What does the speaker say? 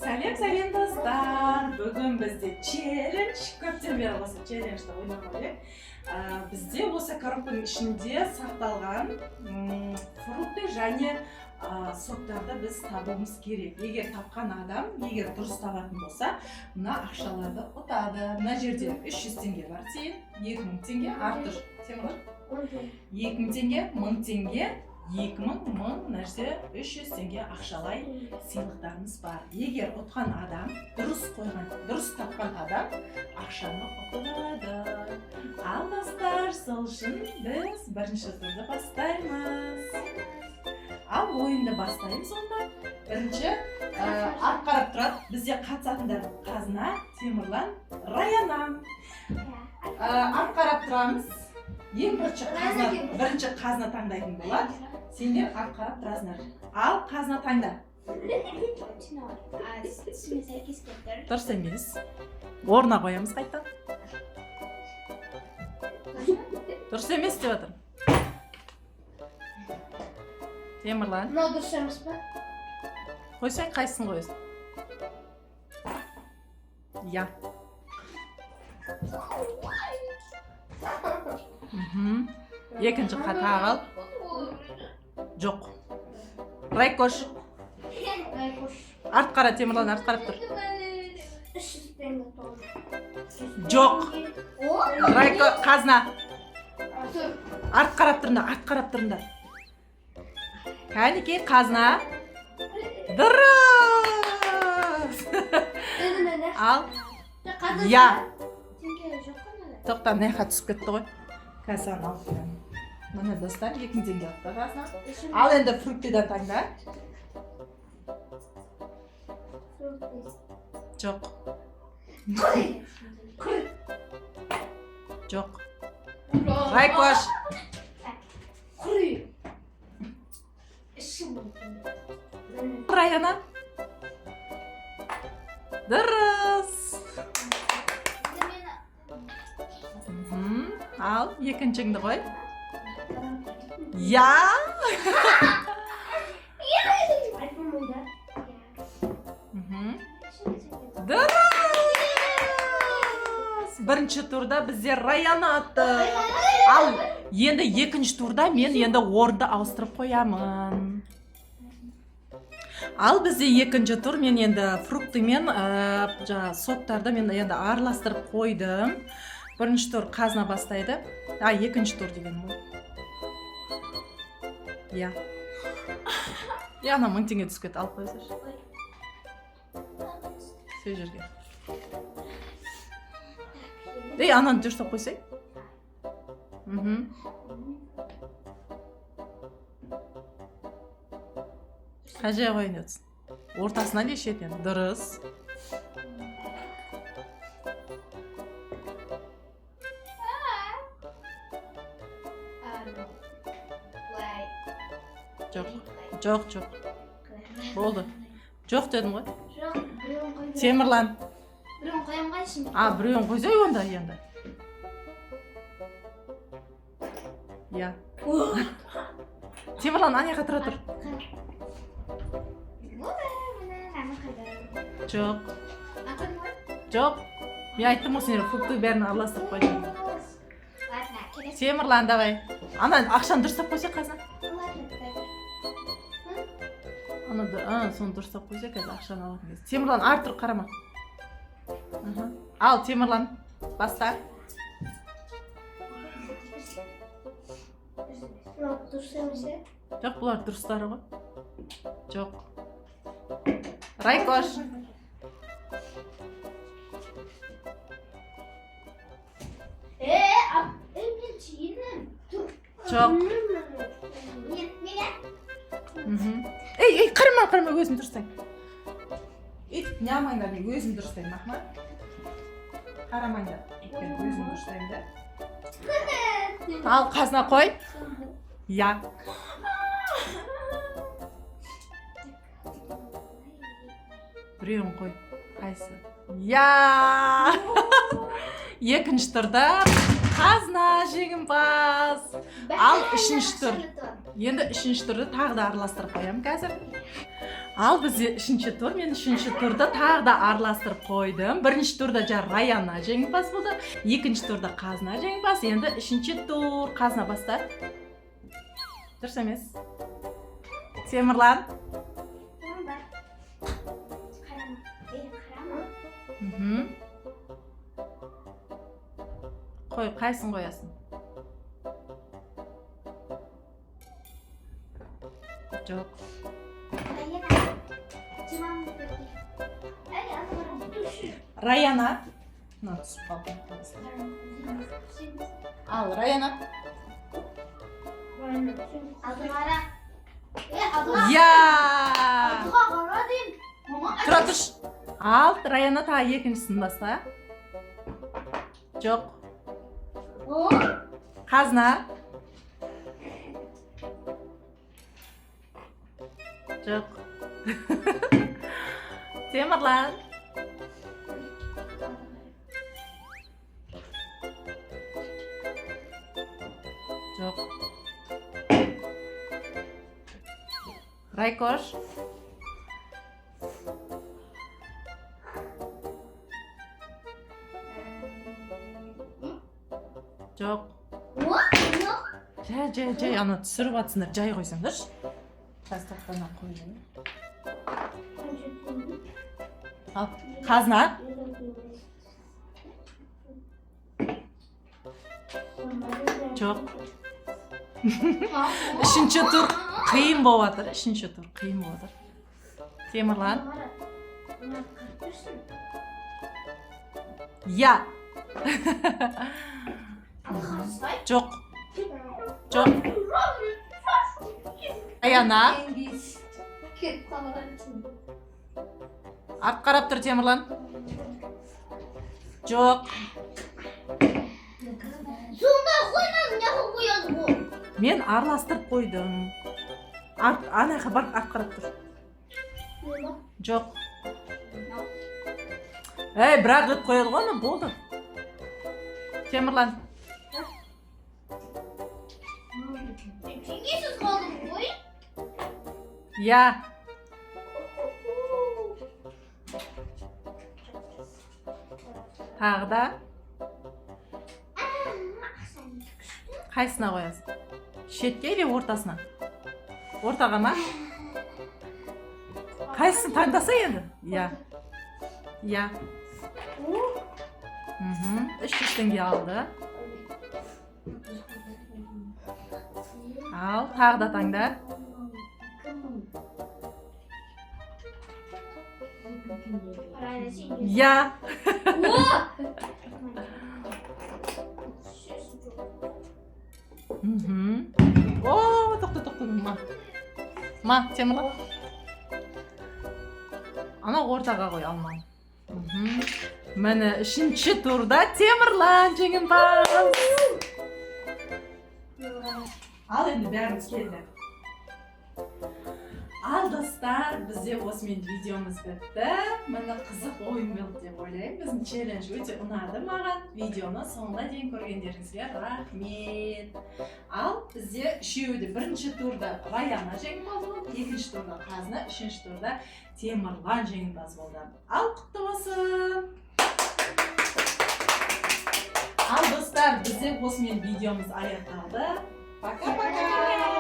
Сәлем достар. Бүгін бізде челлендж. Көптен бері осы челленджді ойнамай. Бізде осы коробканың ішінде сақталған фрукты және соктарды біз табуымыз керек. Егер тапқан адам, егер дұрыс табатын болса, мына ақшаларды ұтады. Мына жерде 300 теңге бар тиын, 2000 теңге артыр. Темір? 2000 теңге, 1000 теңге. 2000, 1000, нәрсе 300 теңге ақшалай сыйлықтарымыз бар. Егер ұтқан адам, дұрыс тапқан адам ақшаны ұтып алады. Ал достар, сол үшін біз бірінші турды бастаймыз. Ал ойынды бастаймыз онда. Бірінші ат қарап тұрады. Бізде қатысатындар Қазына, Темірлан, Раяна. Ат қарап тұрамыз. Ең бірінші қазына таңдайтын болады. Сендер ат қарап тұрасыңдар. Ал қазына таңда. Дұрыс емес. Орнына қоямыз қайттан. Дұрыс емес деп жатыр. Темірлан. Мынау дұрыс емес па? Қойсай, қайсысын қойасың? Я. Екінші қата ал. Жоқ. Райкош. Арт қара, Темірлан, арт қарап тұр. Жоқ. Райко, қазына. Арт қарап тұрыңдар. Кәнекей, қазына. Дұрыс. Ал. Я. Тоқта, мына түсіп кетті ғой. Қазан алып беремін. Міне достар, 2000 теңге алып қазына. Ал енді фруктыдан таңда. Жоқ. Жоқ. Райкош. Раяна. Дұрыс. Ал, екіншіңді қой. Я. Дұрыс. Бірінші турда бізде Раяна атты. Ал, енді екінші турда мен енді орынды ауыстырып қоямын. Ал бізде екінші тур, мен енді фрукты мен соктарды мен енді араластырып қойдым. Бірінші тур қазына бастайды. Екінші тур деген бұл. Я. Ана 1000 теңге түсіп кетті, алып қойсайшы. Сол жерге. Ананы дұрыстап қойсай. Қай жай қойын өтсін. Ортасына не шетен? Дұрыс. Жоқ. Болды. Жоқ дедім ғой. Темірлан. Біреуін қоям қайшын? Біреуін қойсай онда енді. Я. Темірлан, ана жаққа тұра тұр. Жоқ. Мен айттым ғой, сендер фрукты бәрін араластырып қойдым. Темірлан, давай. Ана ақшаны дұрыстап қойсай қазір. Соны дұрыстап қойсай қазір ақшаны алатын кез. Темірлан, артыр қарама. Ал, Темірлан, баста. Жоқ, бұлар дұрыстары ғой. Жоқ. Райкош. Жоқ. Қарама, өзім дұрыстайын. Не алмайындар, мен өзім дұрыстайын, мақма. Қарамайындар, өзім дұрыстайын да. Ал, қазына қой. Я. Біреуін қой. Қайсы? Я. Екінші турда қазына жеңімпаз. Ал, үшінші тур. Енді үшінші турды тағы да араластырып қоямын қазір. Ал бізде үшінші тур. Мен үшінші турды тағы да араластырып қойдым. Бірінші турда Раяна жеңімпаз болды. Екінші турда Қазына жеңімпаз. Енді үшінші тур. Қазына баста. Дұрыс емес. Темірлан. Қой, қайсын қоясың? Жоқ. Раяна. Мына түсіп қалды. Ал, Раяна. Я! Тұра тұрш. Ал, Раяна тағы екіншісін баста. Жоқ. Қазына. Жоқ. Темірлан. Жоқ. Райкош. Жоқ. Жай, ана түсіріп атсыңдар, жай қойсаңдаршы. Тастақтана қойдым. Ал, Қазына. Жоқ. Үшінші тур қиын болып жатыр. Үшінші тур қиын болып жатыр. Темірлан. Я. Жоқ. Жоқ. Раяна. Ақ қарап тұр Темірлан. Жоқ. Мен араластырып қойдым. Анайға бар, ақ қарап тұр. Жоқ. Әй, бірақ рет қойылды ғой, болды. Темірлан. Я. Тағы да. Қайсына қоясың? Шетке или ортасына? Ортаға ма? Қайсысын таңдаса енді? Я. Я. 300 теңге алды. Ал, тағы да таңда. Я. О, тоқта. Ма, Темірлан. Ана ортаға қой, алман. Міне, үшінші турда Темірлан жеңімпаз. Ал енді бәріміз келді. Ал достар, бізде осымен видеомыз бітті. Міне қызық ойын болды деп ойлаймын. Біздің челлендж өте ұнады маған. Видеоны соңына дейін көргендеріңізге рахмет. Ал бізде үшеуі бірінші турда Раяна жеңімпаз болды, екінші турда Қазына, үшінші турда Темірлан жеңімпаз болды. Ал құтты болсын. Ал достар, бізде осымен видеомыз аяқталды. Пока-пока.